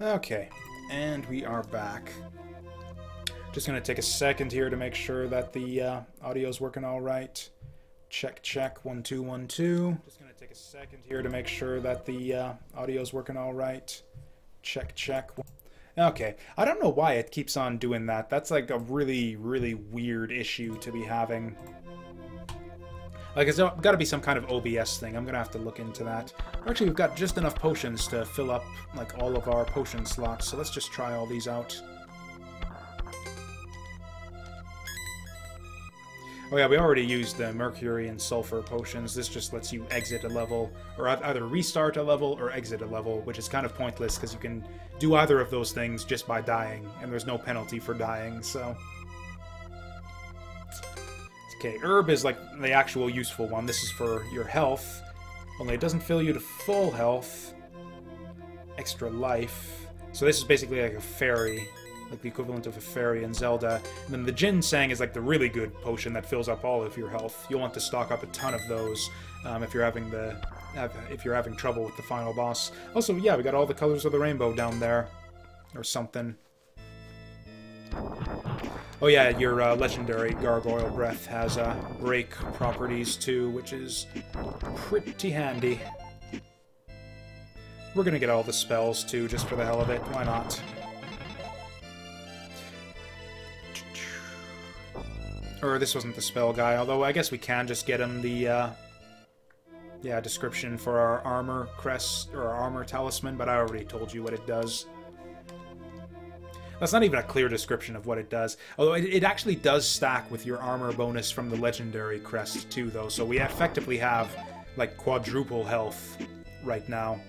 Okay, and we are back. Just gonna take a second here to make sure that the audio's working all right. Check, check, 1 2 1 2. Just gonna take a second here to make sure that the audio's working all right. Check, check. Okay, I don't know why it keeps on doing that. That's like a really, really weird issue to be having. Like, it's got to be some kind of OBS thing. I'm gonna have to look into that. Actually, we've got just enough potions to fill up like all of our potion slots, so let's just try all these out. Oh yeah, we already used the mercury and sulfur potions. This just lets you exit a level, or either restart a level or exit a level, which is kind of pointless because you can do either of those things just by dying, and there's no penalty for dying, so... Okay, herb is like the actual useful one. This is for your health, only it doesn't fill you to full health. Extra life. So this is basically like a fairy, like the equivalent of a fairy in Zelda. And then the ginseng is like the really good potion that fills up all of your health. You'll want to stock up a ton of those if you're having trouble with the final boss. Also, yeah, we got all the colors of the rainbow down there, or something. Oh yeah, your legendary Gargoyle Breath has break properties too, which is pretty handy. We're gonna get all the spells too, just for the hell of it. Why not? Or this wasn't the spell guy, although I guess we can just get him the description for our armor crest, or our armor talisman, but I already told you what it does. That's not even a clear description of what it does. Although it actually does stack with your armor bonus from the legendary crest too, though. So we effectively have like quadruple health right now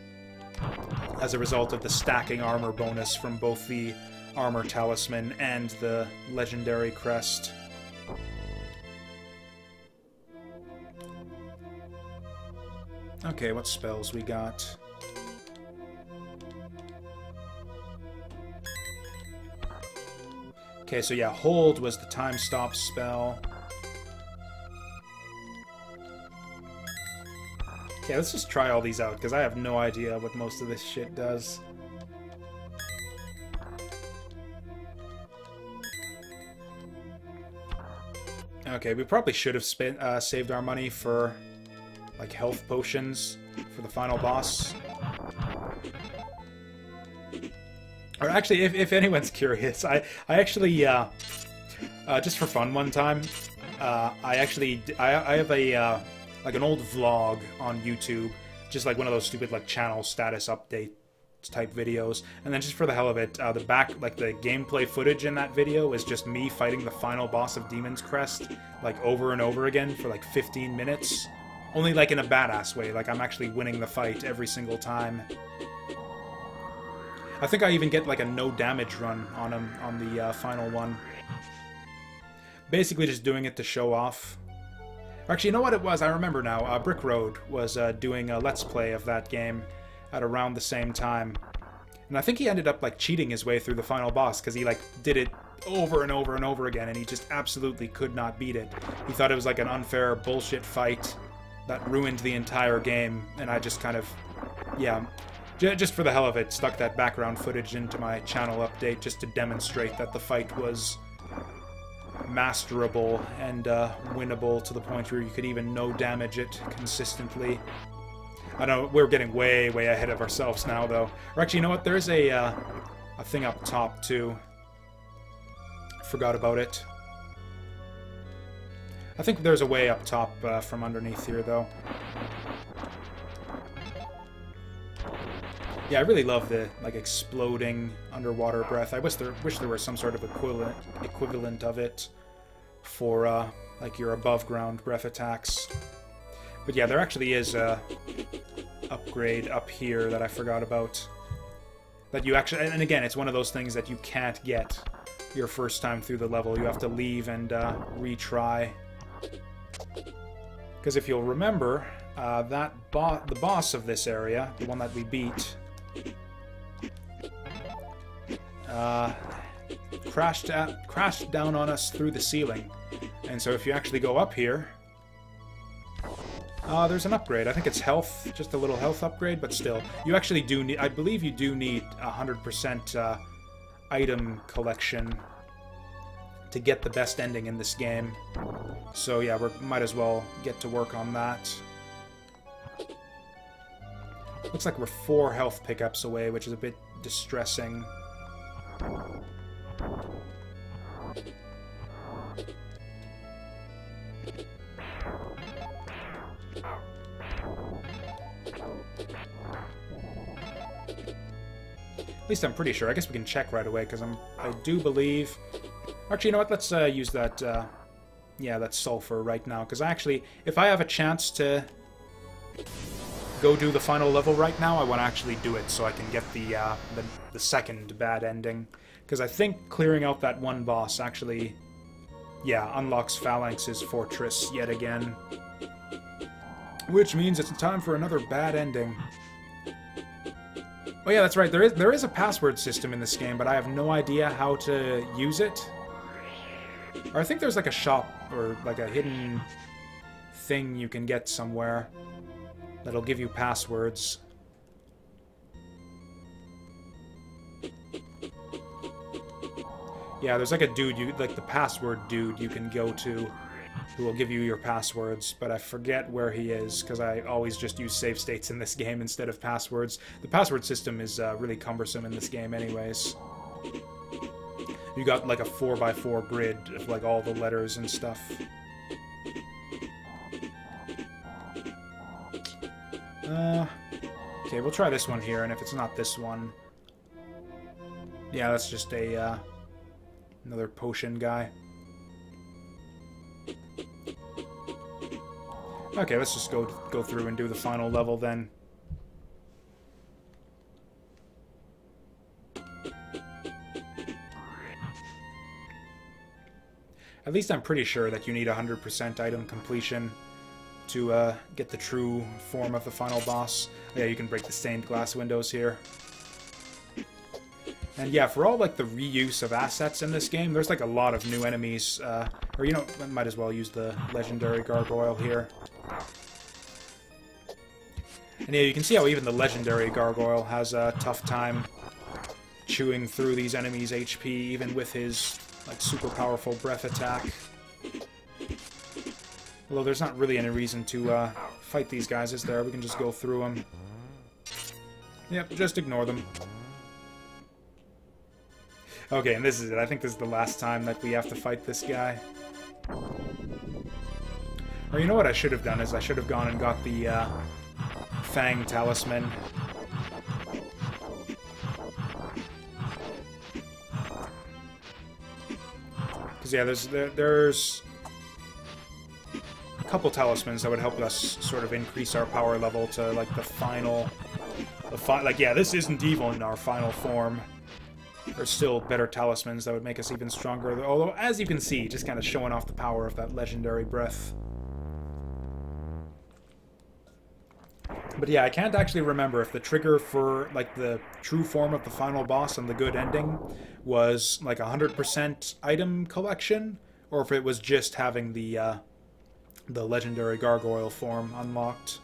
as a result of the stacking armor bonus from both the armor talisman and the legendary crest. Okay, what spells we got? Okay, so yeah, hold was the time stop spell. Okay, let's just try all these out, because I have no idea what most of this shit does. Okay, we probably should have saved our money for, like, health potions for the final boss. Or actually, if anyone's curious, I actually, just for fun one time, I have a, like an old vlog on YouTube, just like one of those stupid, like, channel status update type videos, and then just for the hell of it, the gameplay footage in that video is just me fighting the final boss of Demon's Crest, like, over and over again for, like, 15 minutes. Only, like, in a badass way, like, I'm actually winning the fight every single time. I think I even get like a no damage run on him on the final one. Basically just doing it to show off. Actually, you know what it was? I remember now. Brick Road was doing a Let's Play of that game at around the same time. And I think he ended up like cheating his way through the final boss because he like did it over and over and over again and he just absolutely could not beat it. He thought it was like an unfair bullshit fight that ruined the entire game, and I just kind of, yeah, just for the hell of it, stuck that background footage into my channel update just to demonstrate that the fight was masterable and winnable to the point where you could even no damage it consistently. I know we're getting way ahead of ourselves now, though. Or actually, you know what? There's a thing up top too. Forgot about it. I think there's a way up top from underneath here, though. Yeah, I really love the like exploding underwater breath. I wish there was some sort of equivalent of it for like your above ground breath attacks. But yeah, there actually is a upgrade up here that I forgot about. That you actually, and again, it's one of those things that you can't get your first time through the level. You have to leave and retry. Because if you'll remember, the boss of this area, the one that we beat, crashed down on us through the ceiling. And so if you actually go up here, There's an upgrade. I think it's health, just a little health upgrade, but still. You actually do need, I believe you do need 100% item collection to get the best ending in this game. So yeah, we might as well get to work on that. Looks like we're 4 health pickups away, which is a bit distressing. At least I'm pretty sure. I guess we can check right away, because I do believe... Actually, you know what? Let's use that, yeah, that sulfur right now, because actually, if I have a chance to go do the final level right now, I want to actually do it so I can get the second bad ending. Because I think clearing out that one boss actually, yeah, unlocks Phalanx's fortress yet again. Which means it's time for another bad ending. Oh yeah, that's right, there is a password system in this game, but I have no idea how to use it. Or I think there's like a shop, or like a hidden thing you can get somewhere that'll give you passwords. Yeah, there's like a dude, like the password dude you can go to who will give you your passwords, but I forget where he is, because I always just use save states in this game instead of passwords. The password system is really cumbersome in this game anyways. You got like a 4x4 grid of like all the letters and stuff. Okay, we'll try this one here, and if it's not this one... Yeah, that's just a, another potion guy. Okay, let's just go through and do the final level then. At least I'm pretty sure that you need 100% item completion to get the true form of the final boss. Yeah, you can break the stained glass windows here. And yeah, for all like the reuse of assets in this game, there's like a lot of new enemies. Or you know, might as well use the legendary gargoyle here. And yeah, you can see how even the legendary gargoyle has a tough time chewing through these enemies' HP, even with his like super powerful breath attack. Although there's not really any reason to fight these guys, is there? We can just go through them. Yep, just ignore them. Okay, and this is it. I think this is the last time that we have to fight this guy. Or you know what I should have done is I should have gone and got the Fang Talisman. Because yeah, there's a couple talismans that would help us sort of increase our power level to like the final, like yeah, this isn't even our final form. There's still better talismans that would make us even stronger. Although, as you can see, just kind of showing off the power of that legendary breath. But yeah, I can't actually remember if the trigger for like the true form of the final boss and the good ending was like 100% item collection, or if it was just having the legendary gargoyle form unlocked.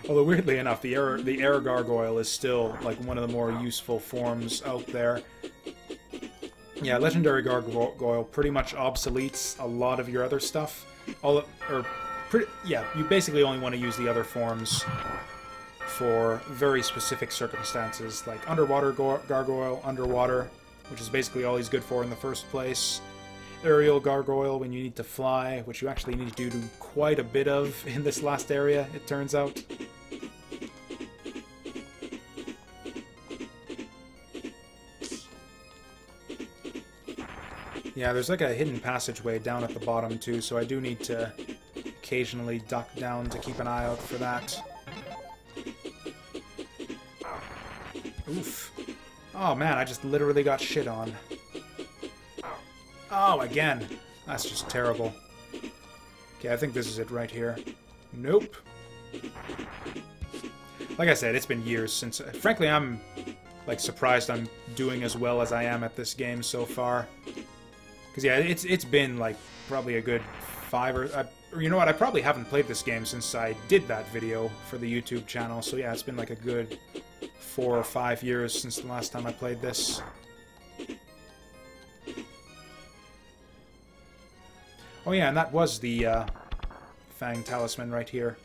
Although weirdly enough, the air gargoyle is still like one of the more useful forms out there. Yeah, legendary gargoyle pretty much obsoletes a lot of your other stuff. Yeah, you basically only want to use the other forms for very specific circumstances, like underwater gargoyle, underwater, which is basically all he's good for in the first place. Aerial gargoyle when you need to fly, which you actually need to do quite a bit of in this last area, it turns out. Yeah, there's like a hidden passageway down at the bottom too, so I do need to occasionally duck down to keep an eye out for that. Oof. Oh man, I just literally got shit on. Oh, again. That's just terrible. Okay, I think this is it right here. Nope. Like I said, it's been years since... Frankly, I'm, like, surprised I'm doing as well as I am at this game so far. Because, yeah, it's been, like, probably a good 5 or you know what, I probably haven't played this game since I did that video for the YouTube channel. So, yeah, it's been, like, a good 4 or 5 years since the last time I played this. Oh, yeah, and that was the Fang Talisman right here.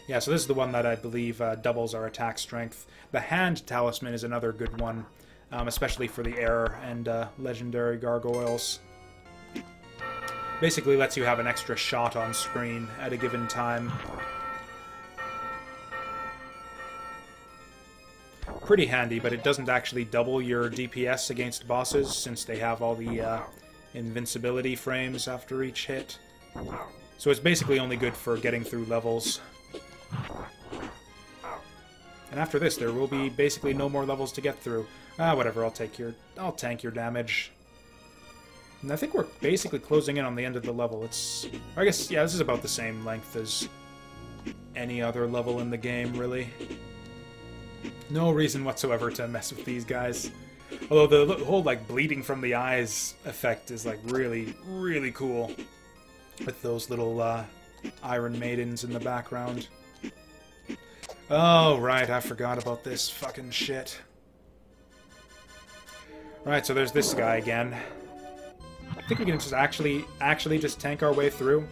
Yeah, so this is the one that I believe doubles our attack strength. The Hand Talisman is another good one, especially for the air and legendary gargoyles. Basically lets you have an extra shot on screen at a given time. Pretty handy, but it doesn't actually double your DPS against bosses, since they have all the invincibility frames after each hit. So it's basically only good for getting through levels. And after this, there will be basically no more levels to get through. Whatever, I'll tank your damage. And I think we're basically closing in on the end of the level. I guess, yeah, this is about the same length as any other level in the game, really. No reason whatsoever to mess with these guys. Although the whole, like, bleeding from the eyes effect is, like, really, really cool. With those little, Iron Maidens in the background. Oh, right, I forgot about this fucking shit. Right, so there's this guy again. I think we can just actually just tank our way through.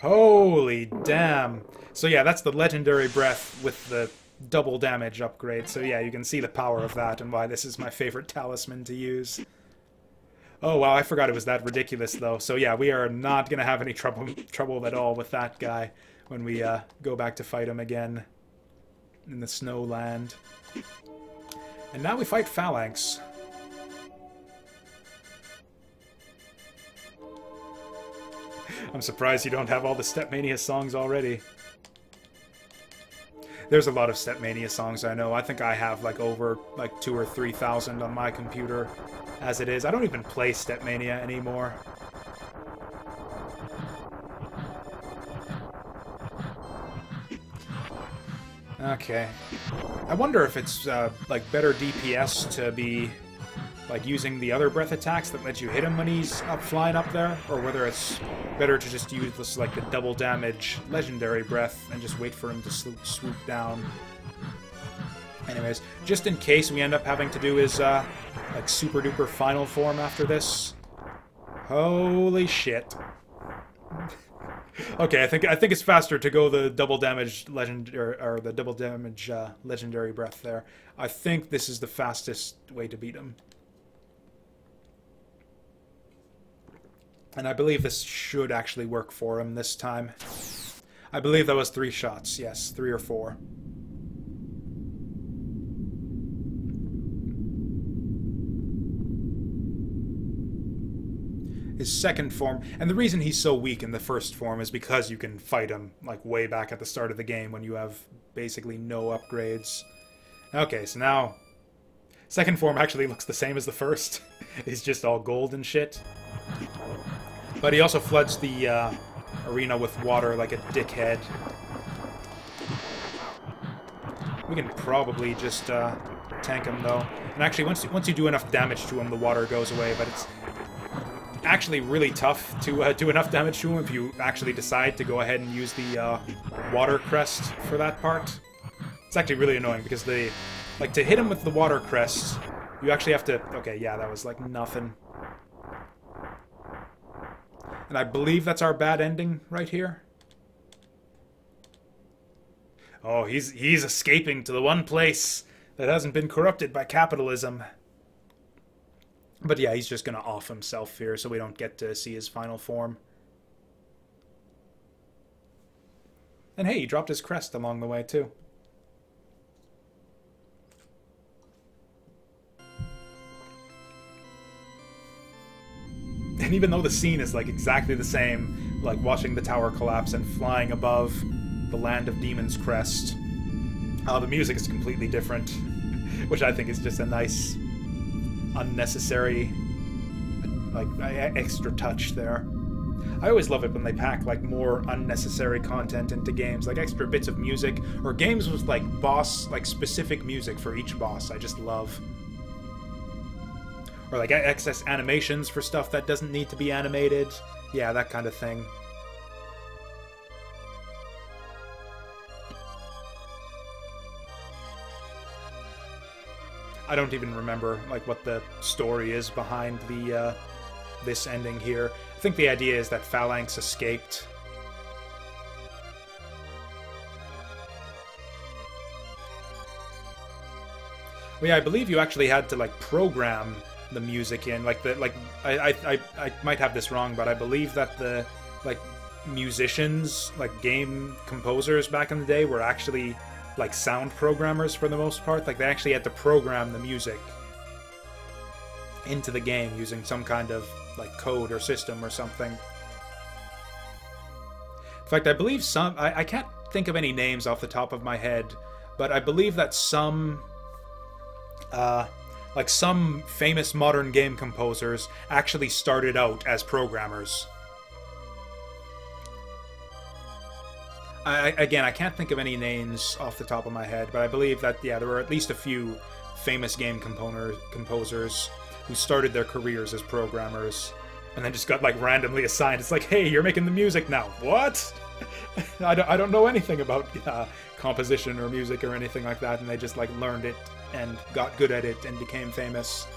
Holy damn. So yeah, that's the legendary breath with the double damage upgrade. So yeah, you can see the power of that and why this is my favorite talisman to use. Oh wow, I forgot it was that ridiculous though. So yeah, we are not going to have any trouble at all with that guy when we go back to fight him again in the snow land. And now we fight Phalanx. I'm surprised you don't have all the Stepmania songs already. There's a lot of Stepmania songs, I know. I think I have like over like 2,000 or 3,000 on my computer as it is. I don't even play Stepmania anymore. Okay. I wonder if it's like better DPS to be like using the other breath attacks that let you hit him when he's flying up there, or whether it's better to just use this, like the double damage legendary breath and just wait for him to swoop down. Anyways, just in case we end up having to do his like super duper final form after this. Holy shit. Okay, I think it's faster to go the double damage or the double damage legendary breath there. I think this is the fastest way to beat him. And I believe this should actually work for him this time. I believe that was 3 shots. Yes, 3 or 4. His second form, and the reason he's so weak in the first form is because you can fight him like way back at the start of the game when you have basically no upgrades. Okay, so now second form actually looks the same as the first. He's just all gold and shit. But he also floods the arena with water like a dickhead. We can probably just tank him though. And actually, once you do enough damage to him, the water goes away. But it's actually really tough to do enough damage to him if you actually decide to go ahead and use the water crest for that part. It's actually really annoying because to hit him with the water crest, you actually have to... Okay, yeah, that was like nothing. And I believe that's our bad ending right here. Oh, he's escaping to the one place that hasn't been corrupted by capitalism. But yeah, he's just gonna off himself here so we don't get to see his final form. And hey, he dropped his crest along the way too. And even though the scene is like exactly the same, like watching the tower collapse and flying above the land of demons Crest, the music is completely different, which I think is just a nice unnecessary, like, extra touch there. I always love it when they pack, like, more unnecessary content into games, like extra bits of music, or games with, like, specific music for each boss. I just love. Or, like, excess animations for stuff that doesn't need to be animated. Yeah, that kind of thing. I don't even remember, like, what the story is behind the, this ending here. I think the idea is that Phalanx escaped. Well, yeah, I believe you actually had to, like, program the music in, like, I might have this wrong, but I believe that the, like, musicians, like, game composers back in the day were actually, like, sound programmers for the most part. Like, they actually had to program the music into the game using some kind of, like, code or system or something. In fact, I believe some... I can't think of any names off the top of my head, but I believe that some... like, some famous modern game composers actually started out as programmers. Again, I can't think of any names off the top of my head, but I believe that, yeah, there were at least a few famous game composers who started their careers as programmers and then just got, like, randomly assigned. It's like, hey, you're making the music now. What? I don't know anything about composition or music or anything like that, and they just, like, learned it and got good at it and became famous.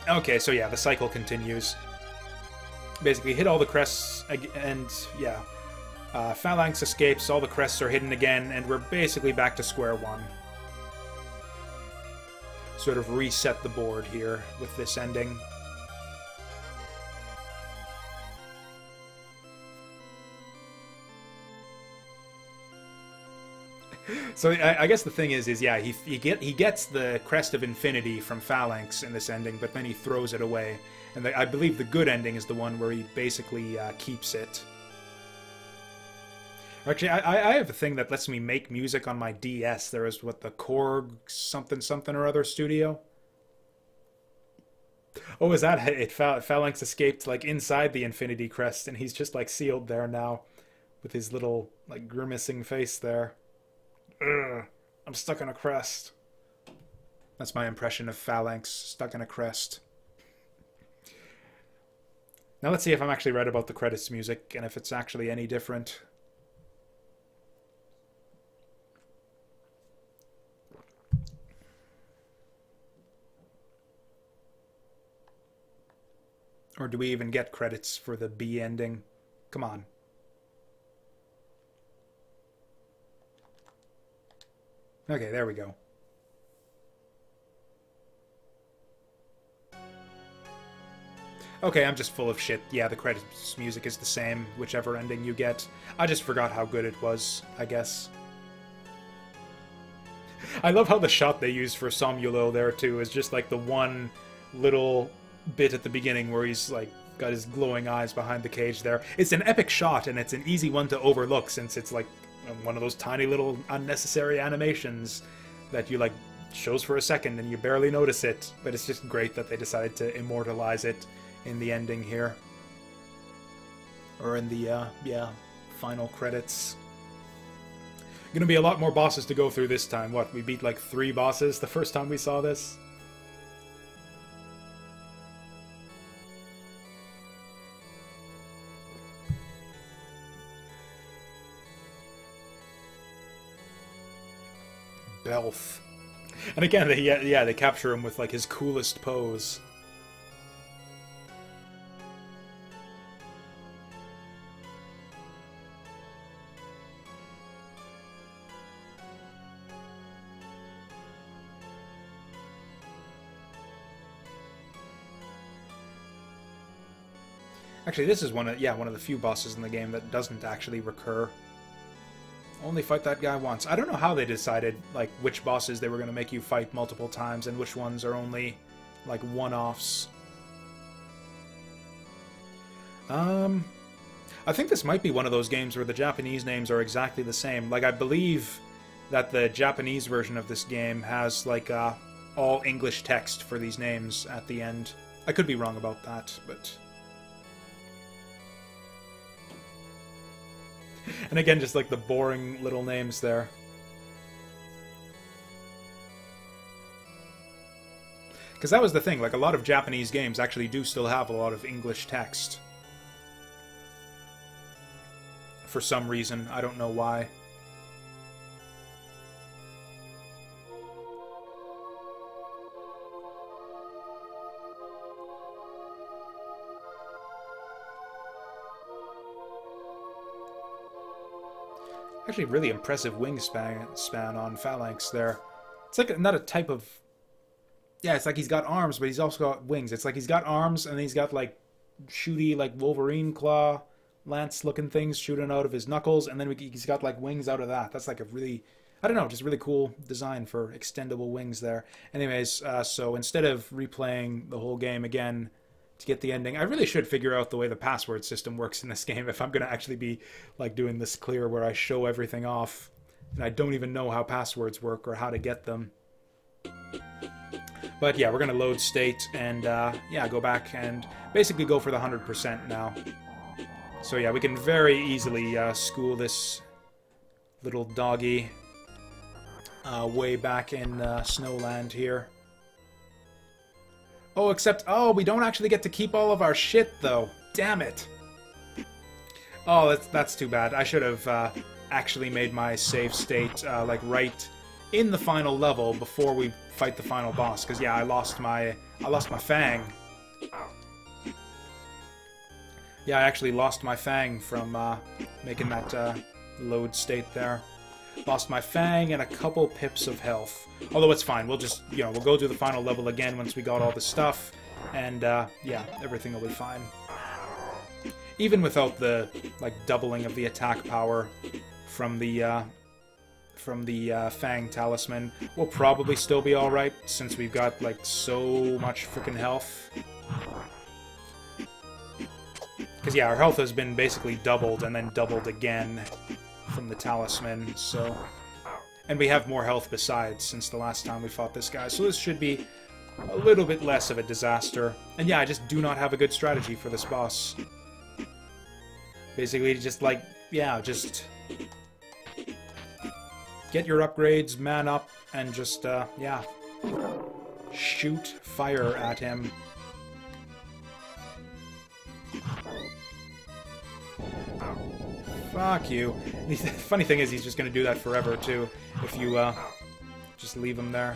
Okay, so yeah, the cycle continues. Basically, hit all the crests, and yeah, Phalanx escapes, all the crests are hidden again, and we're basically back to square one. Sort of reset the board here with this ending. So I guess the thing is yeah, he gets the Crest of Infinity from Phalanx in this ending, but then he throws it away. And I believe the good ending is the one where he basically keeps it. Actually, I have a thing that lets me make music on my DS. There is, what, the Korg something or other studio? Oh, is that it? Phalanx escaped, like, inside the Infinity Crest, and he's just, like, sealed there now with his little, like, grimacing face there. Ugh, I'm stuck in a crest. That's my impression of Phalanx, stuck in a crest. Now let's see if I'm actually right about the credits music, and if it's actually any different. Or do we even get credits for the B ending? Come on. Okay, there we go. Okay, I'm just full of shit. Yeah, the credits music is the same, whichever ending you get. I just forgot how good it was, I guess. I love how the shot they use for Somulo there, too, is just like the one little bit at the beginning where he's, like, got his glowing eyes behind the cage there. It's an epic shot, and it's an easy one to overlook, since it's, like, one of those tiny little unnecessary animations that you, like, shows for a second and you barely notice it, but it's just great that they decided to immortalize it in the ending here. Or in the, yeah, final credits. Gonna be a lot more bosses to go through this time. What, we beat like 3 bosses the first time we saw this? Belf. And again, they capture him with, like, his coolest pose. Actually, this is one of the few bosses in the game that doesn't actually recur. Only fight that guy once. I don't know how they decided, like, which bosses they were going to make you fight multiple times and which ones are only, like, one-offs. I think this might be one of those games where the Japanese names are exactly the same. Like, I believe that the Japanese version of this game has, like, all English text for these names at the end. I could be wrong about that, but... And again, just, like, the boring little names there. Because that was the thing, like, a lot of Japanese games actually do still have a lot of English text. For some reason, I don't know why. Actually, really impressive wingspan on Phalanx there. It's like not a type of... Yeah, it's like he's got arms, but he's also got wings. It's like he's got arms, and he's got, like, shooty, like, Wolverine claw, lance-looking things shooting out of his knuckles, and then he's got, like, wings out of that. That's, like, a really... I don't know, just really cool design for extendable wings there. Anyways, so instead of replaying the whole game again to get the ending, I really should figure out the way the password system works in this game if I'm going to actually be, like, doing this clear where I show everything off, and I don't even know how passwords work or how to get them. But yeah, we're going to load state and, yeah, go back and basically go for the 100% now. So yeah, we can very easily school this little doggy way back in Snowland here. Oh, except, oh, we don't actually get to keep all of our shit, though. Damn it. Oh, that's too bad. I should have actually made my save state, like, right in the final level before we fight the final boss. Because, yeah, I lost my fang. Yeah, I actually lost my fang from making that load state there. Lost my fang and a couple pips of health. Although it's fine. We'll just, you know, we'll go through the final level again once we got all the stuff. And, yeah, everything will be fine. Even without the, like, doubling of the attack power from the Fang Talisman, we'll probably still be alright, since we've got, like, so much freaking health. Because, yeah, our health has been basically doubled and then doubled again from the Talisman, so... And we have more health besides since the last time we fought this guy, so this should be a little bit less of a disaster. And yeah, I just do not have a good strategy for this boss. Basically, just, like, yeah, just... get your upgrades, man up, and just, yeah, shoot fire at him. Fuck you. The funny thing is he's just going to do that forever, too, if you, just leave him there.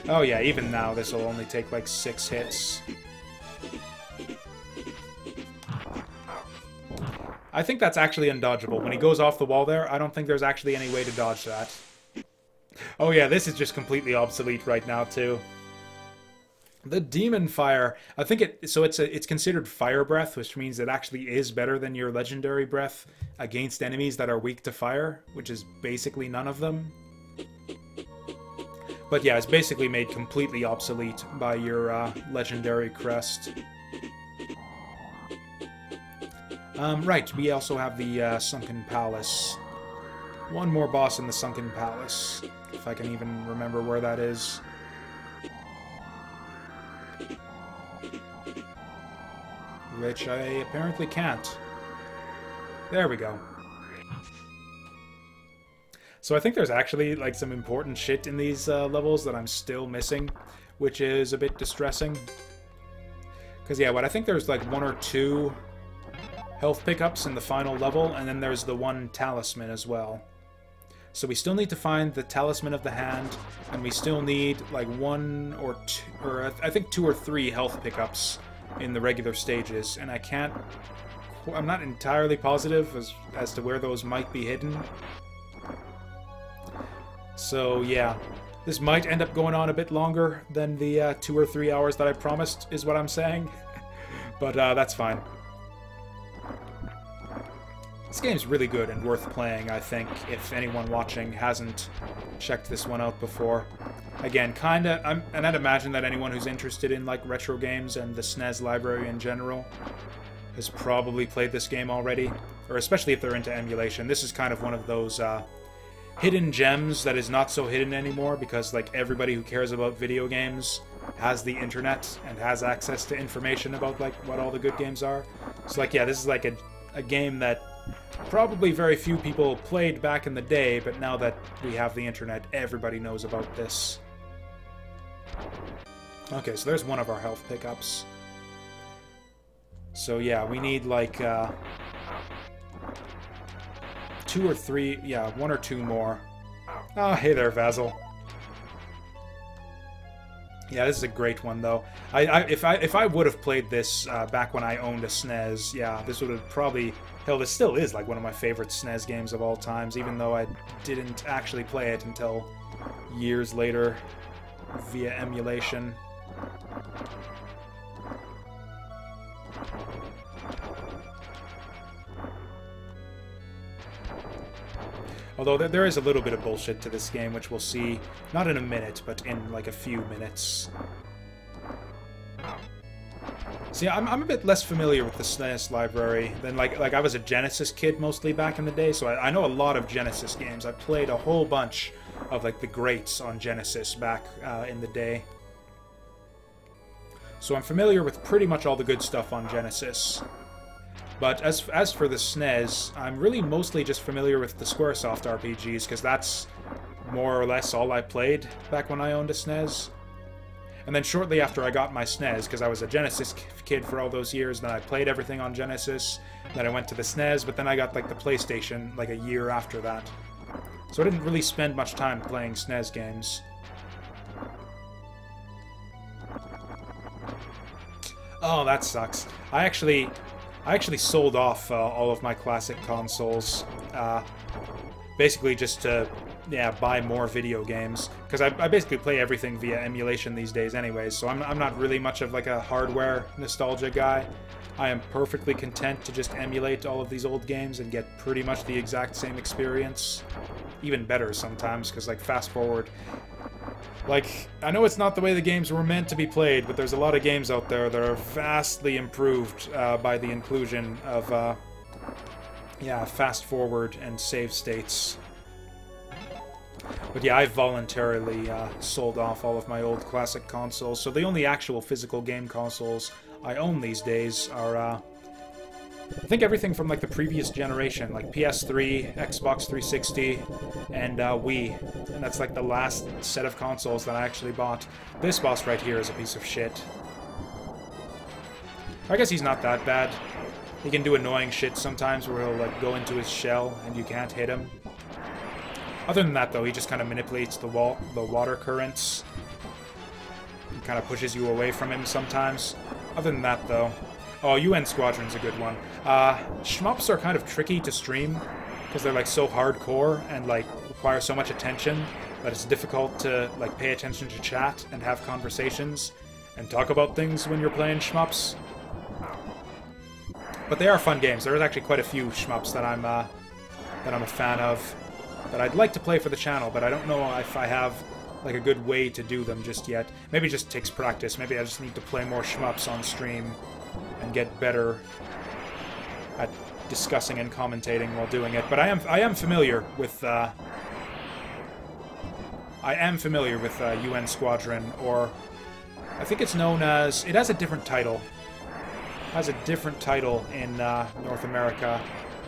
Oh yeah, even now this will only take, like, 6 hits. I think that's actually undodgeable. When he goes off the wall there, I don't think there's actually any way to dodge that. Oh yeah, this is just completely obsolete right now, too. The Demon Fire. I think it's considered Fire Breath, which means it actually is better than your Legendary Breath against enemies that are weak to fire, which is basically none of them. But yeah, it's basically made completely obsolete by your Legendary Crest. Right, we also have the Sunken Palace. One more boss in the Sunken Palace, if I can even remember where that is. Which I apparently can't. There we go. So I think there's actually, like, some important shit in these levels that I'm still missing, which is a bit distressing. Because, yeah, I think there's, like, 1 or 2 health pickups in the final level, and then there's the 1 talisman as well. So we still need to find the Talisman of the Hand, and we still need, like, 1 or 2, or I think 2 or 3 health pickups in the regular stages, and I'm not entirely positive as to where those might be hidden. So yeah, this might end up going on a bit longer than the 2 or 3 hours that I promised, is what I'm saying. But that's fine. This game's really good and worth playing, I think, if anyone watching hasn't checked this one out before. Again, and I'd imagine that anyone who's interested in, like, retro games and the SNES library in general has probably played this game already. or especially if they're into emulation, this is kind of one of those hidden gems that is not so hidden anymore, because like everybody who cares about video games has the internet and has access to information about like what all the good games are. So like, yeah, this is like a game that probably very few people played back in the day, but now that we have the internet, everybody knows about this. Okay, so there's one of our health pickups. So yeah, we need like 2 or 3, yeah, 1 or 2 more. Oh, hey there, Vasil. Yeah, this is a great one though. If I would have played this back when I owned a SNES, yeah, this would have probably, hell, this still is like one of my favorite SNES games of all times, even though I didn't actually play it until years later via emulation. Although there is a little bit of bullshit to this game, which we'll see, not in a minute, but in like a few minutes. See, I'm a bit less familiar with the SNES library than like I was a Genesis kid mostly back in the day, so I know a lot of Genesis games. I played a whole bunch of like the greats on Genesis back in the day. So I'm familiar with pretty much all the good stuff on Genesis. But as for the SNES, I'm really mostly just familiar with the Squaresoft RPGs, because that's more or less all I played back when I owned a SNES. And then shortly after I got my SNES, because I was a Genesis kid for all those years, then I played everything on Genesis, then I went to the SNES, but then I got like the PlayStation like a year after that. So I didn't really spend much time playing SNES games. Oh, that sucks. I actually sold off all of my classic consoles, basically just to, yeah, buy more video games, because I basically play everything via emulation these days anyways, so I'm not really much of like a hardware nostalgia guy. I am perfectly content to just emulate all of these old games and get pretty much the exact same experience. Even better sometimes, because like fast forward, like, I know it's not the way the games were meant to be played, but there's a lot of games out there that are vastly improved by the inclusion of, yeah, fast forward and save states. But yeah, I voluntarily sold off all of my old classic consoles, so the only actual physical game consoles I own these days are, I think everything from like the previous generation, like PS3, Xbox 360, and Wii. And that's like the last set of consoles that I actually bought. This boss right here is a piece of shit. I guess he's not that bad. He can do annoying shit sometimes where he'll like go into his shell and you can't hit him. Other than that though, he just kind of manipulates the water currents. He kind of pushes you away from him sometimes. Other than that though, oh, UN Squadron's a good one. Shmups are kind of tricky to stream, because they're like so hardcore and like require so much attention that it's difficult to like pay attention to chat and have conversations and talk about things when you're playing shmups. But they are fun games. There's actually quite a few shmups that I'm a fan of that I'd like to play for the channel, but I don't know if I have like a good way to do them just yet. Maybe it just takes practice. Maybe I just need to play more shmups on stream and get better at discussing and commentating while doing it. But I am familiar with UN Squadron, or I think it's known as, it has a different title. It has a different title in North America.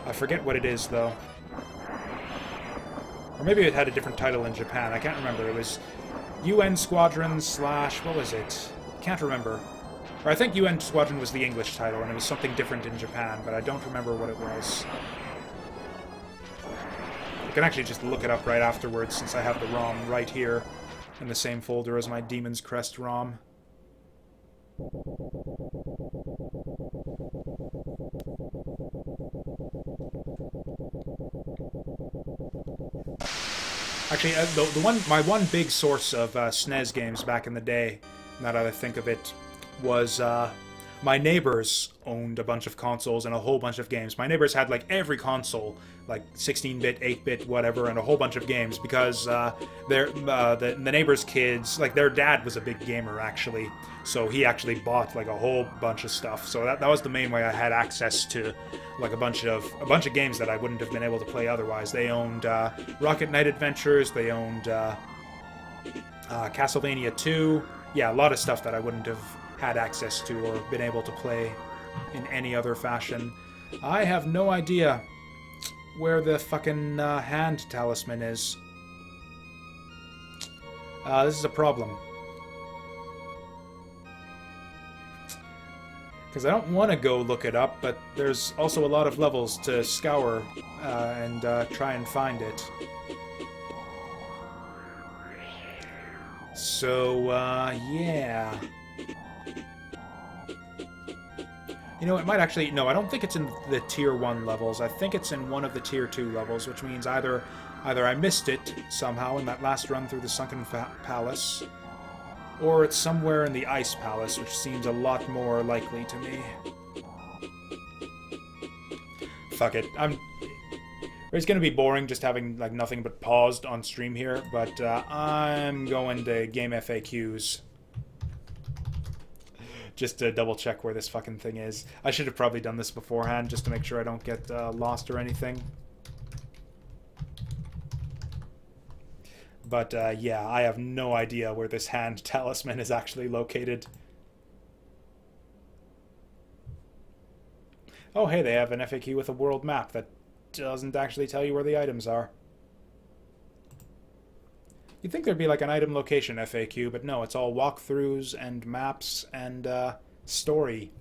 I forget what it is though. Or maybe it had a different title in Japan. I can't remember. It was UN Squadron slash, what was it? Can't remember. Or I think UN Squadron was the English title, and it was something different in Japan, but I don't remember what it was. I can actually just look it up right afterwards, since I have the ROM right here in the same folder as my Demon's Crest ROM. Actually, my one big source of SNES games back in the day, now that I think of it, was my neighbors owned a bunch of consoles and a whole bunch of games. My neighbors had like every console, like 16-bit, 8-bit, whatever, and a whole bunch of games because the neighbors' kids, like their dad was a big gamer actually, so he actually bought like a whole bunch of stuff. So that was the main way I had access to like a bunch of games that I wouldn't have been able to play otherwise. They owned Rocket Knight Adventures. They owned Castlevania 2. Yeah, a lot of stuff that I wouldn't have had access to or been able to play in any other fashion. I have no idea where the fucking hand talisman is. This is a problem. Because I don't want to go look it up, but there's also a lot of levels to scour and try and find it. So, yeah. You know, it might actually... No, I don't think it's in the Tier 1 levels. I think it's in one of the Tier 2 levels, which means either I missed it somehow in that last run through the Sunken Palace, or it's somewhere in the Ice Palace, which seems a lot more likely to me. Fuck it. It's gonna be boring just having, like, nothing but paused on stream here, but I'm going to game FAQs. Just to double check where this fucking thing is. I should have probably done this beforehand, just to make sure I don't get lost or anything. But, yeah, I have no idea where this hand talisman is actually located. Oh, hey, they have an FAQ with a world map that doesn't actually tell you where the items are. You'd think there'd be like an item location FAQ, but no, it's all walkthroughs and maps and story,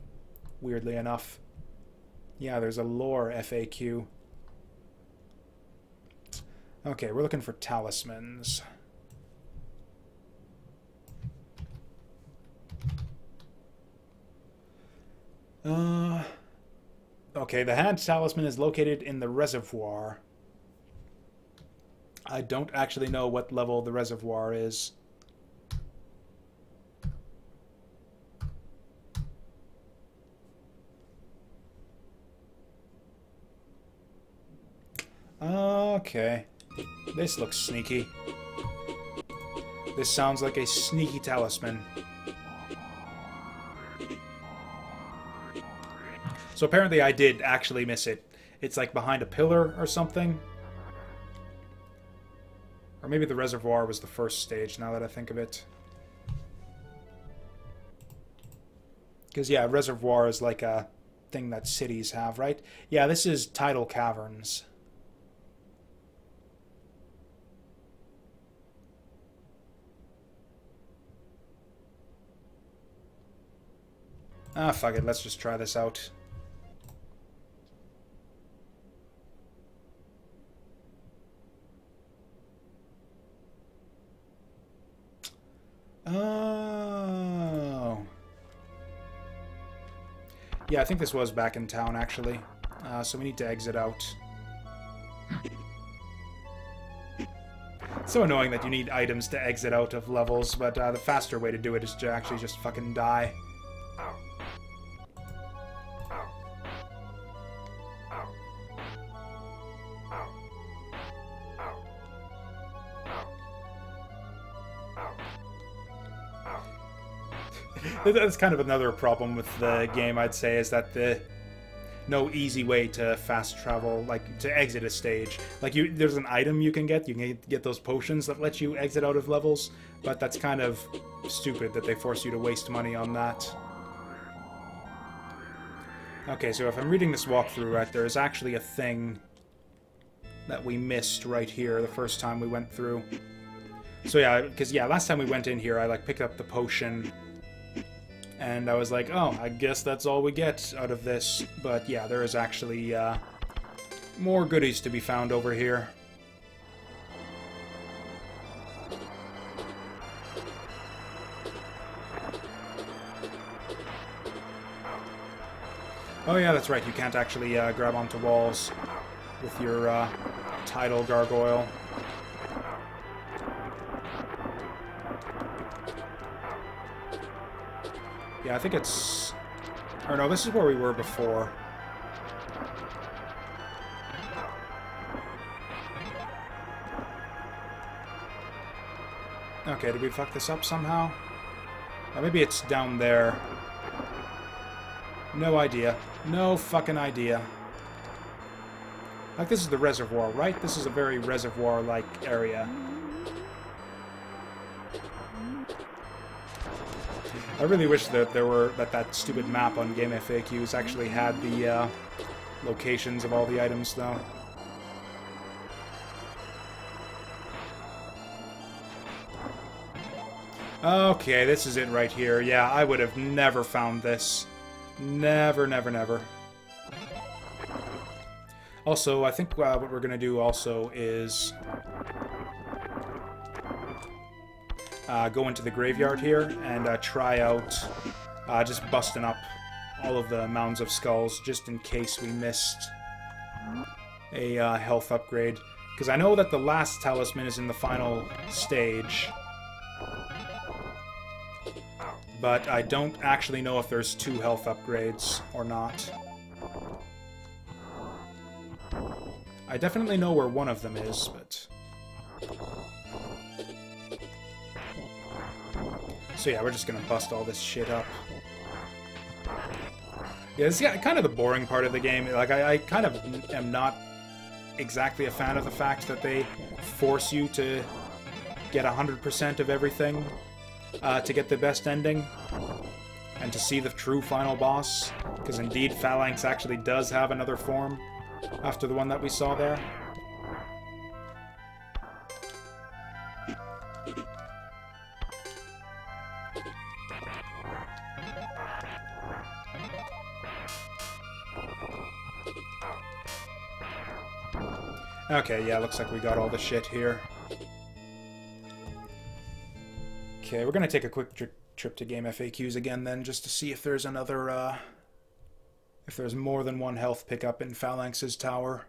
weirdly enough. Yeah, there's a lore FAQ. Okay, we're looking for talismans. Okay, the hand talisman is located in the reservoir. I don't actually know what level the reservoir is. Okay. This looks sneaky. This sounds like a sneaky talisman. So apparently I did actually miss it. It's like behind a pillar or something. Or maybe the reservoir was the first stage, now that I think of it. Because, yeah, reservoir is like a thing that cities have, right? Yeah, this is tidal caverns. Ah, fuck it, let's just try this out. Oh. Yeah, I think this was back in town, actually. So we need to exit out. It's so annoying that you need items to exit out of levels, but the faster way to do it is to actually just fucking die. That's kind of another problem with the game, I'd say, is that no easy way to fast travel, like, to exit a stage. Like, there's an item you can get those potions that let you exit out of levels, but that's kind of stupid that they force you to waste money on that. Okay, so if I'm reading this walkthrough right, there is actually a thing that we missed right here the first time we went through. So yeah, because yeah, last time we went in here, I like picked up the potion, and I was like, oh, I guess that's all we get out of this. But yeah, there is actually more goodies to be found over here. Oh yeah, that's right, you can't actually grab onto walls with your tidal gargoyle. Yeah, I think it's Or no, this is where we were before. Okay, did we fuck this up somehow? Or maybe it's down there. No idea. No fucking idea. Like, this is the reservoir, right? This is a very reservoir-like area. I really wish that that stupid map on Game FAQs actually had the locations of all the items, though. Okay, this is it right here. Yeah, I would have never found this. Never, never, never. Also, I think what we're going to do also is go into the graveyard here and try out just busting up all of the mounds of skulls just in case we missed a health upgrade. Because I know that the last talisman is in the final stage, but I don't actually know if there's 2 health upgrades or not. I definitely know where one of them is, but... So yeah, we're just gonna bust all this shit up. Yeah, this is kind of the boring part of the game. Like, I kind of am not exactly a fan of the fact that they force you to get 100% of everything to get the best ending and to see the true final boss, because indeed Phalanx actually does have another form after the one that we saw there. Okay, yeah, looks like we got all the shit here. Okay, we're gonna take a quick trip to Game FAQs again then, just to see if there's another, if there's more than one health pickup in Phalanx's tower.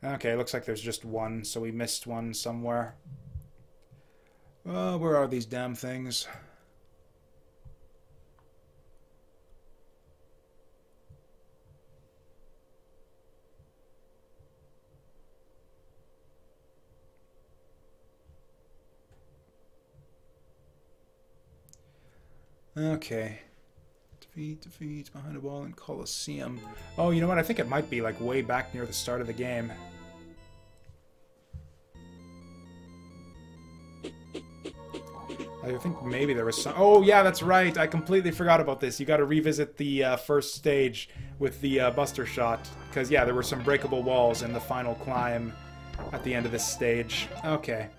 Okay, looks like there's just one, so we missed one somewhere. Where are these damn things? Okay. Defeat, behind a wall in Colosseum. Oh, you know what? I think it might be, like, way back near the start of the game. I think maybe there was some... Oh, yeah, that's right! I completely forgot about this. You gotta revisit the first stage with the Buster Shot. Because, yeah, there were some breakable walls in the final climb at the end of this stage. Okay.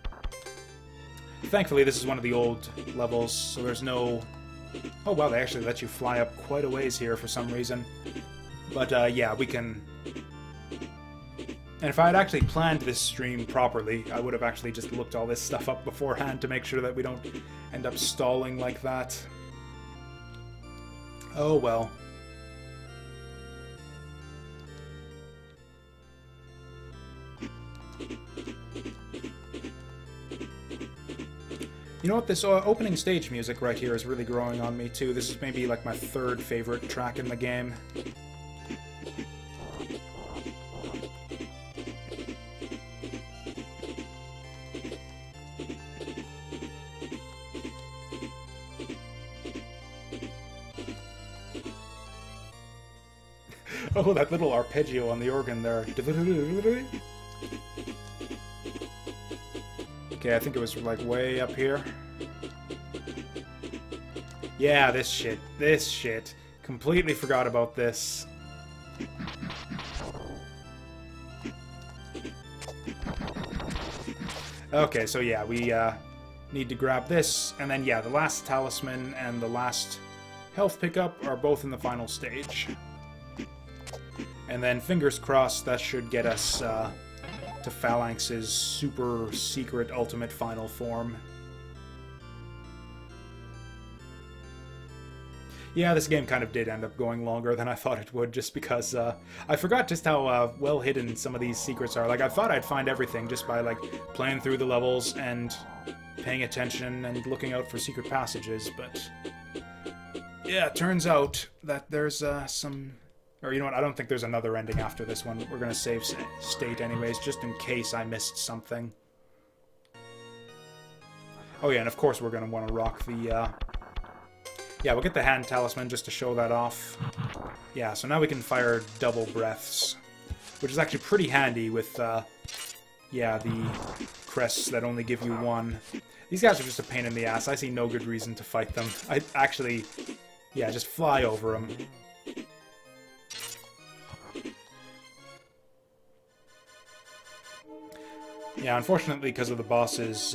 Thankfully, this is one of the old levels, so there's no... Oh, wow, they actually let you fly up quite a ways here for some reason. But, yeah, we can... And if I had actually planned this stream properly, I would have actually just looked all this stuff up beforehand to make sure that we don't end up stalling like that. Oh, well. You know what, this opening stage music right here is really growing on me too. This is maybe like my 3rd favorite track in the game. Oh, that little arpeggio on the organ there. Okay, I think it was like way up here. Yeah, this shit. This shit. Completely forgot about this. Okay, so yeah, we need to grab this, and then yeah, the last talisman and the last health pickup are both in the final stage. And then, fingers crossed, that should get us to Phalanx's super secret ultimate final form. Yeah, this game kind of did end up going longer than I thought it would, just because I forgot just how well hidden some of these secrets are. Like, I thought I'd find everything just by, like, playing through the levels and paying attention and looking out for secret passages, but yeah, it turns out that there's some... Or, you know what, I don't think there's another ending after this one. We're gonna save state anyways, just in case I missed something. Oh yeah, and of course we're gonna want to rock the, yeah, we'll get the hand talisman just to show that off. Yeah, so now we can fire double breaths, which is actually pretty handy with, yeah, the crests that only give you one. These guys are just a pain in the ass. I see no good reason to fight them. I actually, yeah, just fly over them. Yeah, unfortunately, because of the boss's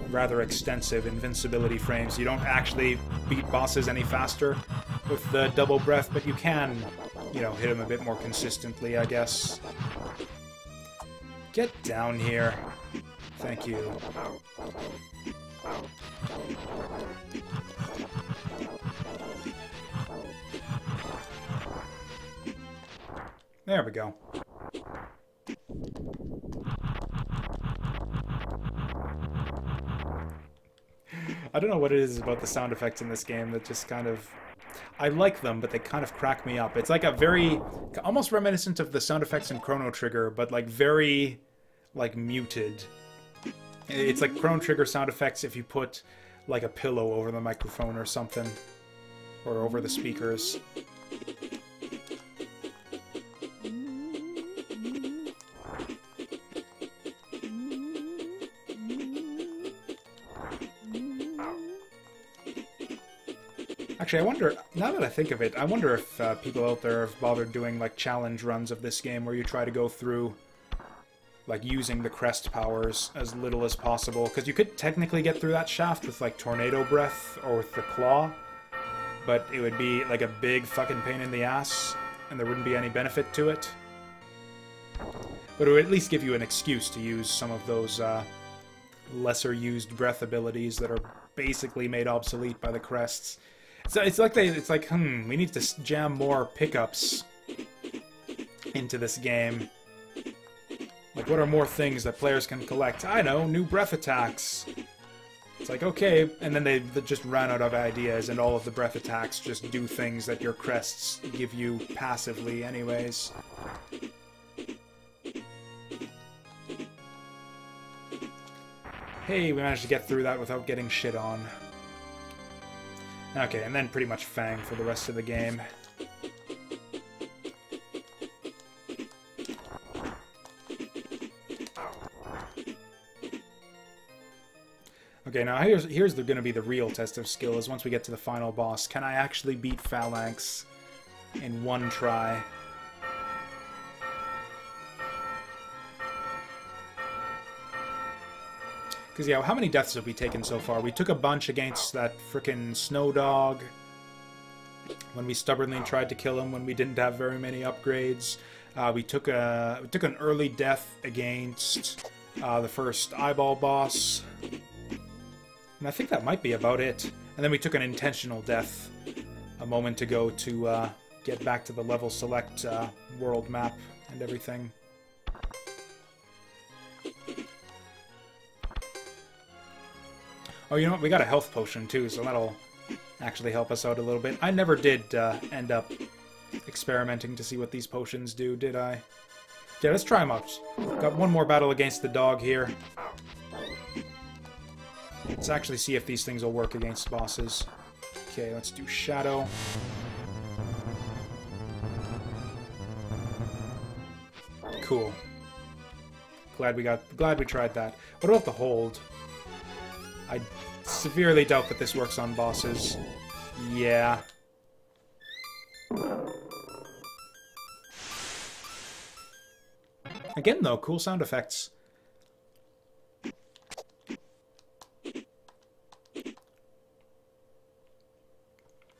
rather extensive invincibility frames, you don't actually beat bosses any faster with the double breath, but you can, you know, hit them a bit more consistently, I guess. Get down here. Thank you. There we go. I don't know what it is about the sound effects in this game that just kind of... I like them, but they kind of crack me up. It's like a very... almost reminiscent of the sound effects in Chrono Trigger, but like very, like, muted. It's like Chrono Trigger sound effects if you put, like, a pillow over the microphone or something. Or over the speakers. Actually, I wonder, now that I think of it, I wonder if people out there have bothered doing, like, challenge runs of this game where you try to go through, like, using the crest powers as little as possible. Because you could technically get through that shaft with, like, tornado breath or with the claw, but it would be, like, a big fucking pain in the ass, and there wouldn't be any benefit to it. But it would at least give you an excuse to use some of those lesser-used breath abilities that are basically made obsolete by the crests. So it's like we need to jam more pickups into this game. Like, what are more things that players can collect? I know, new breath attacks. It's like, okay, and then they just ran out of ideas, and all of the breath attacks just do things that your crests give you passively anyways. Hey, we managed to get through that without getting shit on. Okay, and then pretty much Fang for the rest of the game. Okay, now here's going to be the real test of skill, is once we get to the final boss. Can I actually beat Phalanx in one try? Because, yeah, how many deaths have we taken so far? We took a bunch against that frickin' Snow Dog when we stubbornly tried to kill him when we didn't have very many upgrades. We took an early death against the first eyeball boss. And I think that might be about it. And then we took an intentional death a moment ago to get back to the level select world map and everything. Oh, you know what? We got a health potion, too, so that'll actually help us out a little bit. I never did end up experimenting to see what these potions do, did I? Yeah, let's try them out. Got one more battle against the dog here. Let's actually see if these things will work against bosses. Okay, let's do Shadow. Cool. Glad we tried that. What about the hold? I severely doubt that this works on bosses. Yeah. Again, though, cool sound effects.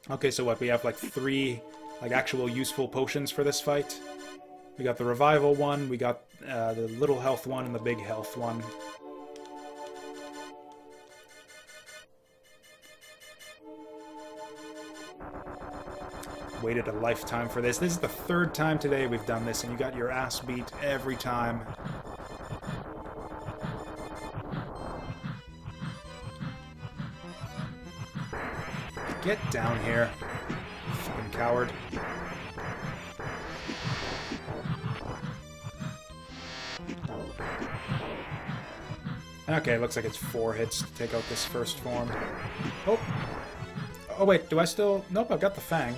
Okay, so what? We have like 3 like actual useful potions for this fight. We got the revival one, we got the little health one, and the big health one. Waited a lifetime for this. This is the third time today we've done this, and you got your ass beat every time. Get down here, fucking coward. Okay, looks like it's 4 hits to take out this first form. Oh! Oh wait, do I still... Nope, I've got the Fang.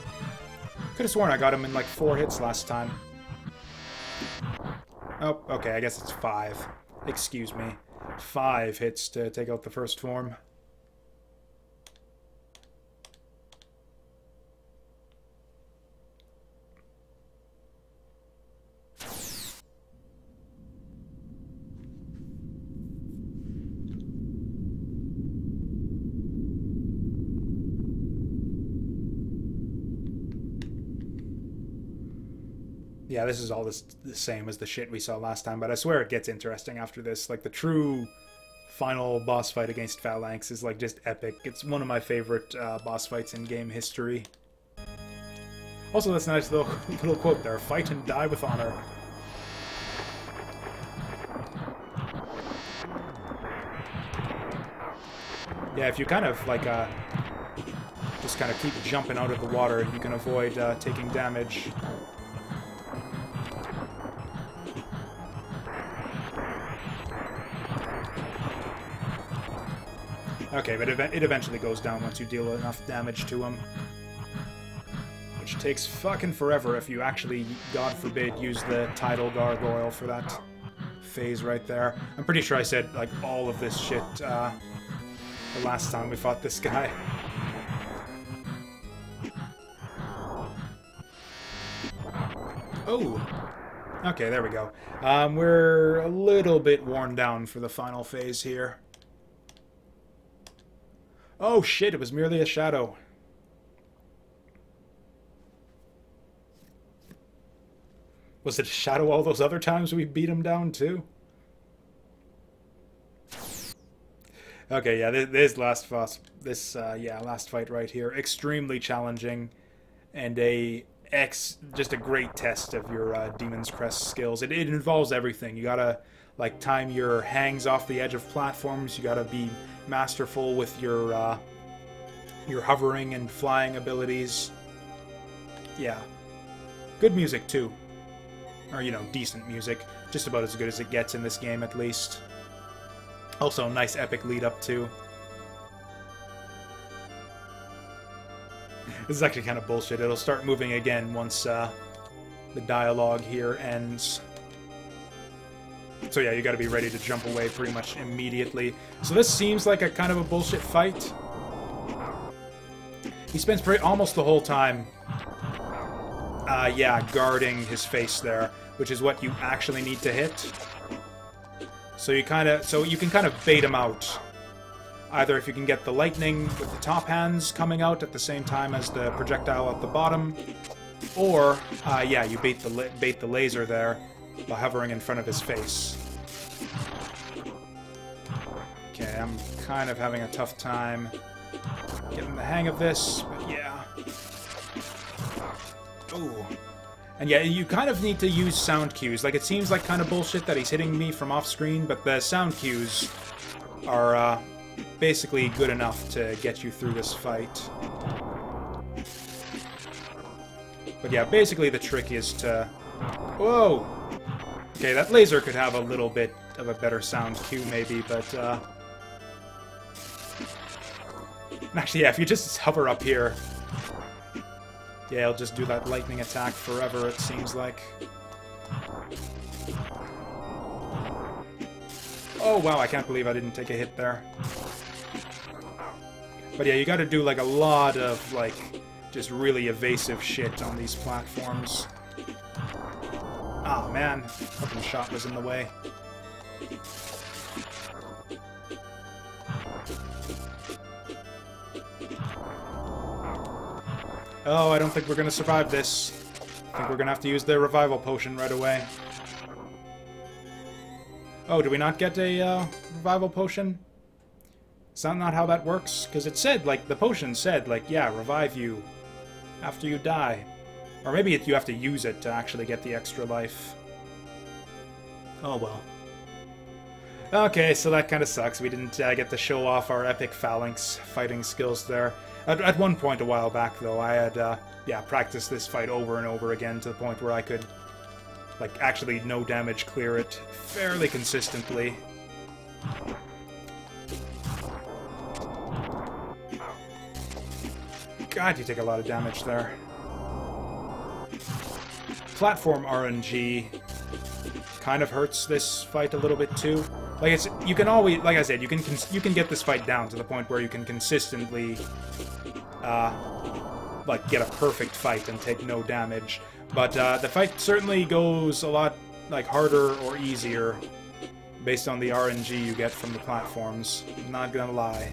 Could have sworn I got him in like 4 hits last time. Oh, okay, I guess it's 5. Excuse me. 5 hits to take out the first form. Yeah, this is all the same as the shit we saw last time, but I swear it gets interesting after this. Like, the true final boss fight against Phalanx is, like, just epic. It's one of my favorite boss fights in game history. Also, that's a nice little quote there. Fight and die with honor. Yeah, if you kind of, like, just kind of keep jumping out of the water, you can avoid taking damage. Okay, but it eventually goes down once you deal enough damage to him. Which takes fucking forever if you actually, God forbid, use the tidal gargoyle for that phase right there. I'm pretty sure I said, like, all of this shit the last time we fought this guy. Oh! Okay, there we go. We're a little bit worn down for the final phase here. Oh shit, it was merely a shadow. Was it a shadow all those other times we beat him down too? Okay, yeah, this last fight right here, extremely challenging, and just a great test of your Demon's Crest skills. It involves everything. You gotta, like, time your hangs off the edge of platforms. You gotta be masterful with your hovering and flying abilities. Yeah. Good music, too. Or, you know, decent music. Just about as good as it gets in this game, at least. Also, nice epic lead-up, too. This is actually kind of bullshit. It'll start moving again once the dialogue here ends. So yeah, you gotta be ready to jump away pretty much immediately. So this seems like a kind of a bullshit fight. He spends almost the whole time, yeah, guarding his face there, which is what you actually need to hit. So you can kind of bait him out. Either if you can get the lightning with the top hands coming out at the same time as the projectile at the bottom, or yeah, you bait the laser there by hovering in front of his face. Okay, I'm kind of having a tough time getting the hang of this, but yeah. Ooh. And yeah, you kind of need to use sound cues. Like, it seems like kind of bullshit that he's hitting me from off-screen, but the sound cues are basically good enough to get you through this fight. But yeah, basically the trick is to... Whoa! Okay, that laser could have a little bit of a better sound cue, maybe, but, actually, yeah, if you just hover up here... Yeah, he'll just do that lightning attack forever, it seems like. Oh, wow, I can't believe I didn't take a hit there. But yeah, you gotta do, like, a lot of, like, just really evasive shit on these platforms. Ah, man. Fucking shot was in the way. Oh, I don't think we're gonna survive this. I think we're gonna have to use the revival potion right away. Oh, do we not get a revival potion? Is that not how that works? Because it said, like, the potion said, like, yeah, revive you after you die. Or maybe you have to use it to actually get the extra life. Oh well. Okay, so that kind of sucks. We didn't get to show off our epic phalanx fighting skills there. At one point a while back, though, I had, yeah, practiced this fight over and over again to the point where I could, like, actually no damage clear it fairly consistently. God, you take a lot of damage there. Platform RNG kind of hurts this fight a little bit too. Like you can always, like I said, you can get this fight down to the point where you can consistently, like get a perfect fight and take no damage. But the fight certainly goes a lot like harder or easier based on the RNG you get from the platforms. Not gonna lie.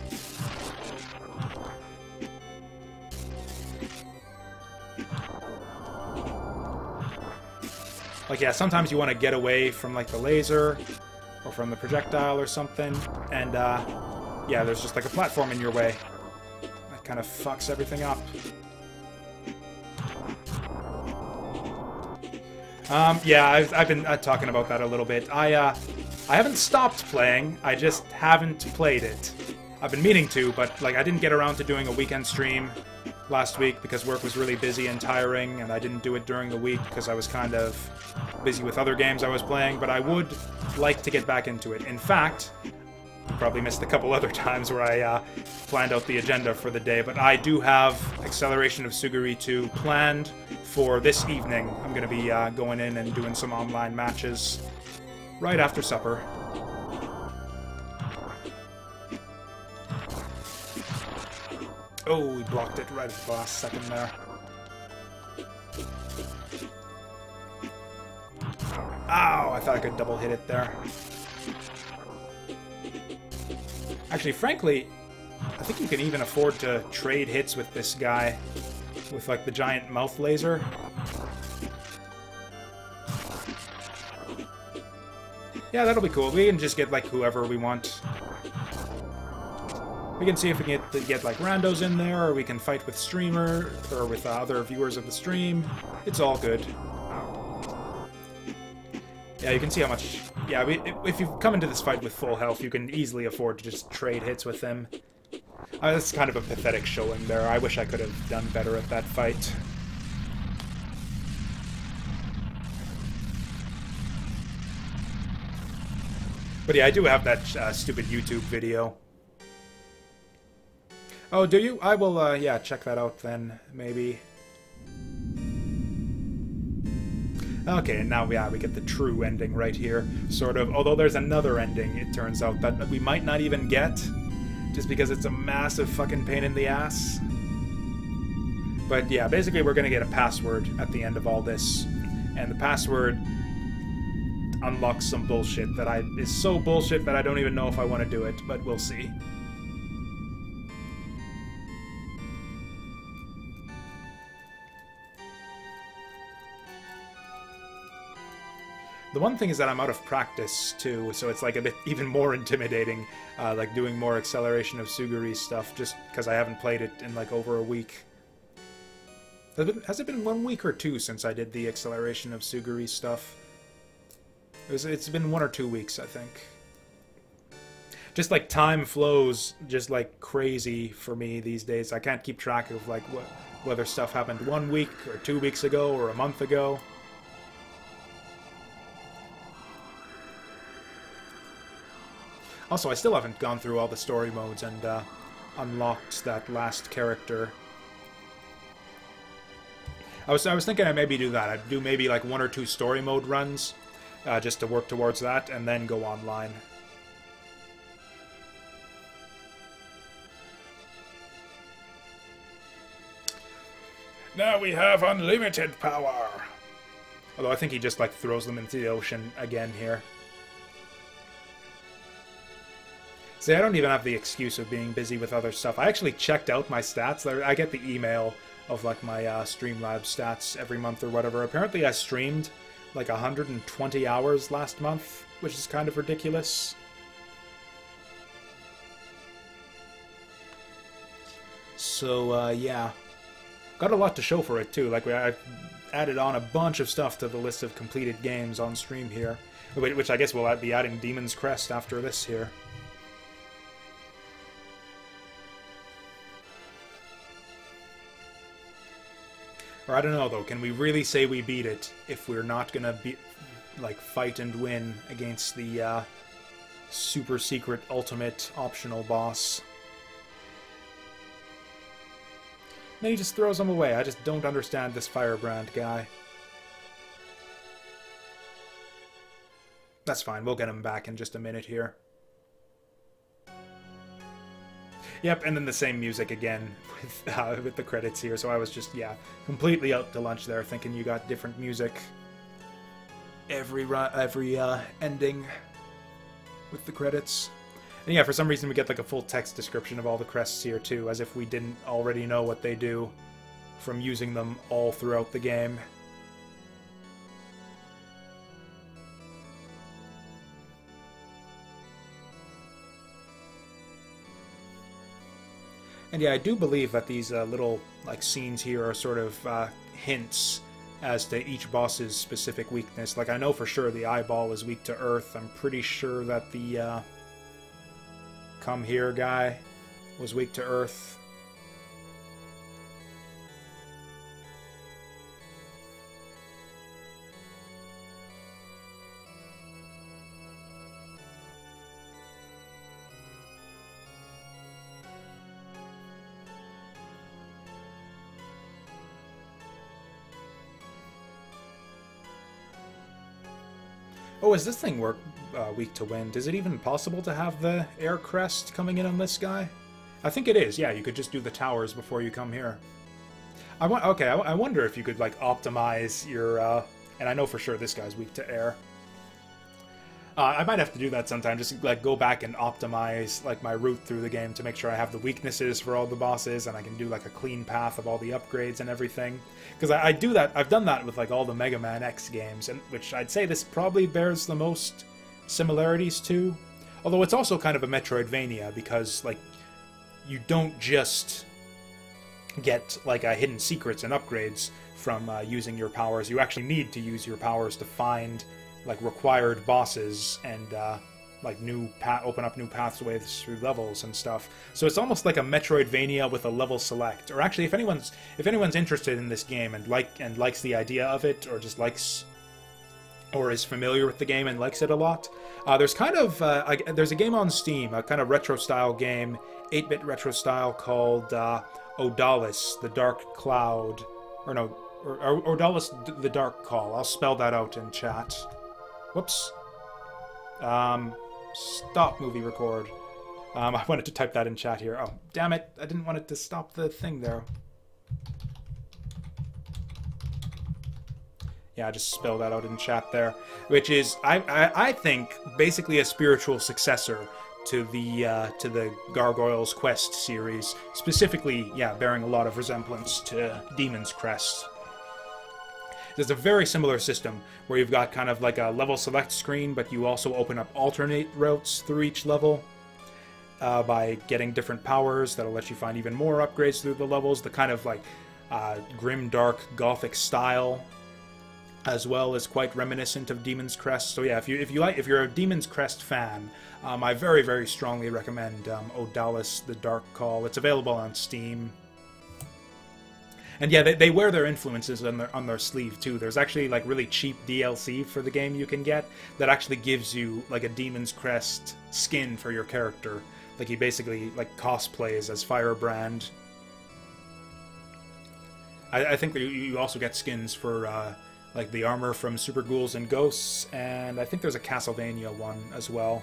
Like, yeah, sometimes you want to get away from, like, the laser, or from the projectile or something, and, yeah, there's just, like, a platform in your way. That kind of fucks everything up. Yeah, I've been talking about that a little bit. I haven't stopped playing, I just haven't played it. I've been meaning to, but, like, I didn't get around to doing a weekend stream last week because work was really busy and tiring, and I didn't do it during the week because I was kind of busy with other games I was playing, but I would like to get back into it. In fact, I probably missed a couple other times where I planned out the agenda for the day, but I do have Acceleration of Suguri 2 planned for this evening. I'm going to be going in and doing some online matches right after supper. Oh, we blocked it right at the last second there. Ow, I thought I could double hit it there. Actually, frankly, I think you can even afford to trade hits with this guy with, like, the giant mouth laser. Yeah, that'll be cool. We can just get, like, whoever we want. We can see if we can get like randos in there, or we can fight with streamer, or with other viewers of the stream. It's all good. Yeah, you can see how much... Yeah, if you come into this fight with full health, you can easily afford to just trade hits with them. That's kind of a pathetic showing there. I wish I could have done better at that fight. But yeah, I do have that stupid YouTube video. Oh, do you? I will, yeah, check that out then, maybe. Okay, now, yeah, we get the true ending right here, sort of. Although there's another ending, it turns out, that we might not even get, just because it's a massive fucking pain in the ass. But yeah, basically we're gonna get a password at the end of all this, and the password unlocks some bullshit that is so bullshit that I don't even know if I want to do it, but we'll see. The one thing is that I'm out of practice, too, so it's like a bit even more intimidating, like doing more Acceleration of Suguri stuff, just because I haven't played it in like over a week. Has it been 1 week or 2 since I did the Acceleration of Suguri stuff? It's been 1 or 2 weeks, I think. Just like time flows just like crazy for me these days. I can't keep track of like whether stuff happened 1 week or 2 weeks ago or a month ago. Also, I still haven't gone through all the story modes and unlocked that last character. I was thinking I'd maybe do that. I'd do maybe like 1 or 2 story mode runs, just to work towards that, and then go online. Now we have unlimited power! Although I think he just like throws them into the ocean again here. See, I don't even have the excuse of being busy with other stuff. I actually checked out my stats. I get the email of like my Streamlabs stats every month or whatever. Apparently I streamed like 120 hours last month, which is kind of ridiculous. So, yeah. Got a lot to show for it, too. Like, added on a bunch of stuff to the list of completed games on stream here, which I guess we'll be adding Demon's Crest after this here. Or I don't know though, can we really say we beat it if we're not gonna fight and win against the super secret ultimate optional boss? Then he just throws them away. I just don't understand this Firebrand guy. That's fine, we'll get him back in just a minute here. Yep, and then the same music again with the credits here, so I was just, yeah, completely out to lunch there, thinking you got different music every ending with the credits. And yeah, for some reason we get like a full text description of all the crests here too, as if we didn't already know what they do from using them all throughout the game. And yeah, I do believe that these little like scenes here are sort of hints as to each boss's specific weakness. Like I know for sure the eyeball is weak to earth. I'm pretty sure that the come here guy was weak to earth. Oh, is this thing weak to wind? Is it even possible to have the air crest coming in on this guy? I think it is. Yeah, you could just do the towers before you come here. I wonder if you could like optimize your. And I know for sure this guy's weak to air. I might have to do that sometime. Just like go back and optimize like my route through the game to make sure I have the weaknesses for all the bosses, and I can do like a clean path of all the upgrades and everything. Because I do that. I've done that with like all the Mega Man X games, and which I'd say this probably bears the most similarities to. Although it's also kind of a Metroidvania because like you don't just get like hidden secrets and upgrades from using your powers. You actually need to use your powers to find like required bosses and like open up new pathways through levels and stuff. So it's almost like a Metroidvania with a level select. Or actually, if anyone's interested in this game and likes the idea of it, or just likes or is familiar with the game and likes it a lot, there's kind of there's a game on Steam, a kind of retro style game, 8-bit retro style called Odalis, the Dark Cloud, or no, or Odalis, the Dark Call. I'll spell that out in chat. Whoops. Stop movie record. I wanted to type that in chat here. Oh, damn it. I didn't want it to stop the thing there. Yeah, I just spelled that out in chat there. Which is, I think, basically a spiritual successor to the Gargoyles Quest series. Specifically, yeah, bearing a lot of resemblance to Demon's Crest. There's a very similar system where you've got kind of like a level select screen, but you also open up alternate routes through each level by getting different powers that'll let you find even more upgrades through the levels. The kind of like grim, dark, gothic style as well is quite reminiscent of Demon's Crest. So yeah, if you're a Demon's Crest fan, I very, very strongly recommend Odalis: The Dark Call. It's available on Steam. And yeah, they wear their influences on their sleeve too. There's actually like really cheap DLC for the game you can get that actually gives you like a Demon's Crest skin for your character. Like he basically like cosplays as Firebrand. I think that you also get skins for like the armor from Super Ghouls and Ghosts, and I think there's a Castlevania one as well.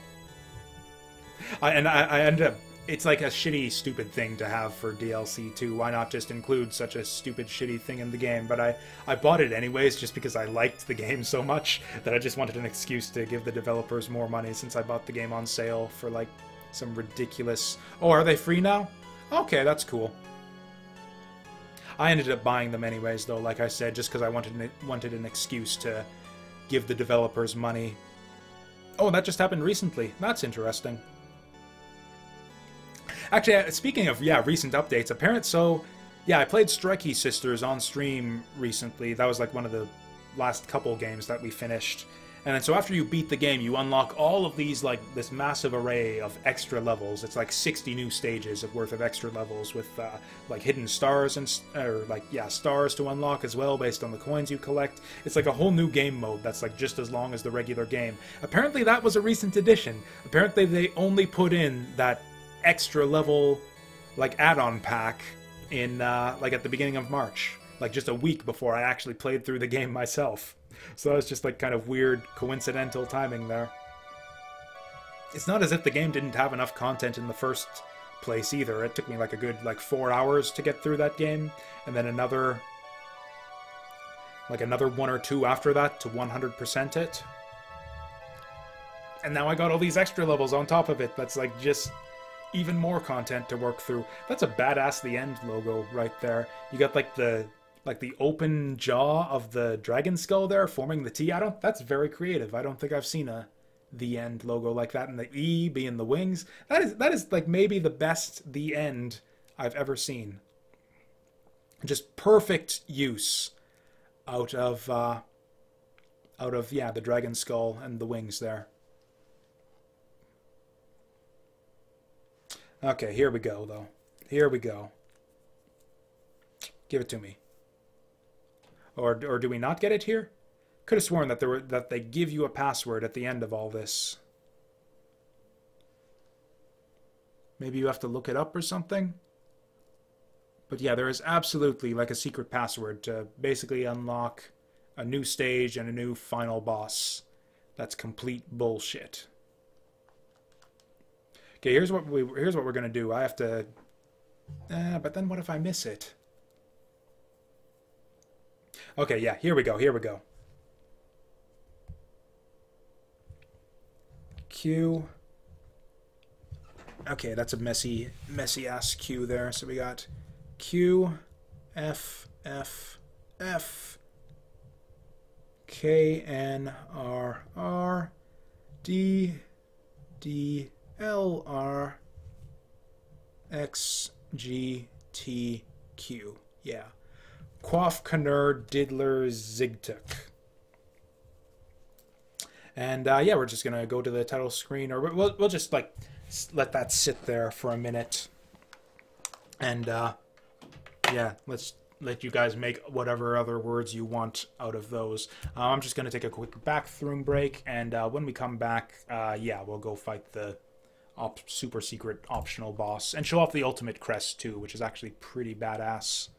I ended up. It's like a shitty, stupid thing to have for DLC too. Why not just include such a stupid, shitty thing in the game? But I bought it anyways just because I liked the game so much that I just wanted an excuse to give the developers more money since I bought the game on sale for like some ridiculous... Oh, are they free now? Okay, that's cool. I ended up buying them anyways though, like I said, just because I wanted an excuse to give the developers money. Oh, that just happened recently. That's interesting. Actually, speaking of, yeah, recent updates, apparently, so Yeah, I played Strikey Sisters on stream recently. That was like one of the last couple games that we finished. And then so after you beat the game, you unlock all of these, like, this massive array of extra levels. It's like 60 new stages worth of extra levels with, like, hidden stars and, stars to unlock as well based on the coins you collect. It's like a whole new game mode that's, like, just as long as the regular game. Apparently that was a recent addition. Apparently they only put in that extra level, like, add-on pack in, like, at the beginning of March. Like, just a week before I actually played through the game myself. So that was just, like, kind of weird, coincidental timing there. It's not as if the game didn't have enough content in the first place, either. It took me, like, a good, 4 hours to get through that game, and then another 1 or 2 after that to 100% it. And now I got all these extra levels on top of it. That's, like, just even more content to work through. That's a badass The End logo right there. You got, like the open jaw of the dragon skull there forming the T. That's very creative. I don't think I've seen a The End logo like that, and the E being the wings. That is like maybe the best The End I've ever seen. Just perfect use out of the dragon skull and the wings there. Okay, here we go though. Here we go. Give it to me. Or do we not get it here? Could have sworn that they give you a password at the end of all this. Maybe you have to look it up or something? But yeah, there is absolutely like a secret password to basically unlock a new stage and a new final boss. That's complete bullshit. Okay, here's what we're gonna do. I have to but then what if I miss it? Okay, yeah, here we go, here we go. Q. Okay, that's a messy ass Q there. So we got Q, F, F, F, K, N, R, R, D, D, L, R, X, G, T, Q. Yeah. Quaff, Knur, Diddler, Zigtuk. And yeah, we're just gonna go to the title screen, or we'll just like let that sit there for a minute. And yeah, let's let you guys make whatever other words you want out of those. I'm just gonna take a quick bathroom break, and when we come back, yeah, we'll go fight the super secret optional boss and show off the ultimate Crest too, which is actually pretty badass.